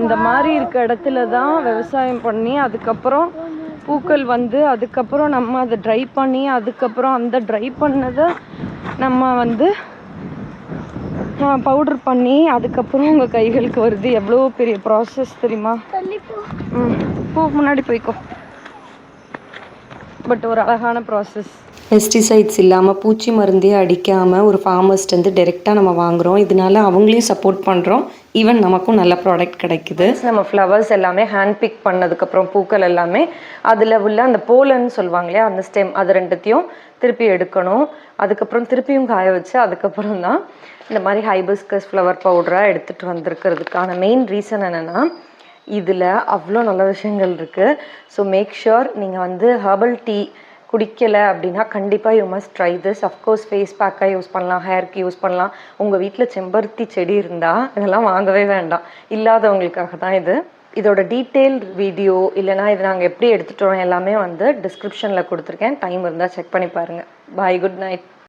இந்த மாதிரி இருக்க இடத்துல தான் விவசாயம் பண்ணி அதுக்கப்புறம் பூக்கள் வந்து அதுக்கப்புறம் நம்ம அதை ட்ரை பண்ணி அதுக்கப்புறம் அந்த ட்ரை பண்ணதை நம்ம வந்து பவுடர் பண்ணி அதுக்கப்புறம் உங்கள் கைகளுக்கு வருது. எவ்வளோ பெரிய ப்ராசஸ் தெரியுமா? போ முன்னாடி போய்க்கோ. பட் ஒரு அழகான ப்ராசஸ். பெஸ்டிசைட்ஸ் இல்லாமல் பூச்சி மருந்தே அடிக்காமல் ஒரு ஃபார்மர்ஸ்ட்டு டைரெக்டாக நம்ம வாங்குகிறோம். இதனால அவங்களையும் சப்போர்ட் பண்ணுறோம். ஈவன் நமக்கும் நல்ல ப்ராடக்ட் கிடைக்குது. நம்ம ஃப்ளவர்ஸ் எல்லாமே ஹேண்ட் பிக் பண்ணதுக்கப்புறம் பூக்கள் எல்லாமே அதில் உள்ள அந்த போலன்னு சொல்லுவாங்க இல்லையா, அந்த ஸ்டெம் அது ரெண்டுத்தையும் திருப்பி எடுக்கணும். அதுக்கப்புறம் திருப்பியும் காய வச்சு அதுக்கப்புறம் தான் இந்த மாதிரி ஹைபிஸ்கஸ் ஃப்ளவர் பவுடராக எடுத்துகிட்டு வந்திருக்கிறதுக்கான மெயின் ரீசன் என்னென்னா, இதில் அவ்வளோ நல்ல விஷயங்கள் இருக்குது. ஸோ மேக் ஷுர் நீங்கள் வந்து ஹெர்பல் டீ குடிக்கலை அப்படின்னா கண்டிப்பாக you must try this. Of course face பேக்காக யூஸ் பண்ணலாம், ஹேருக்கு யூஸ் பண்ணலாம். உங்கள் வீட்டில் செம்பருத்தி செடி இருந்தால் இதெல்லாம் வாங்கவே வேண்டாம். இல்லாதவங்களுக்காக தான் இது. இதோட டீட்டெயில் வீடியோ இல்லைனா இது நாங்கள் எப்படி எடுத்துகிட்டு வரோம் எல்லாமே வந்து டிஸ்கிரிப்ஷனில் கொடுத்துருக்கேன். டைம் இருந்தால் செக் பண்ணி பாருங்கள். பாய், குட் நைட்.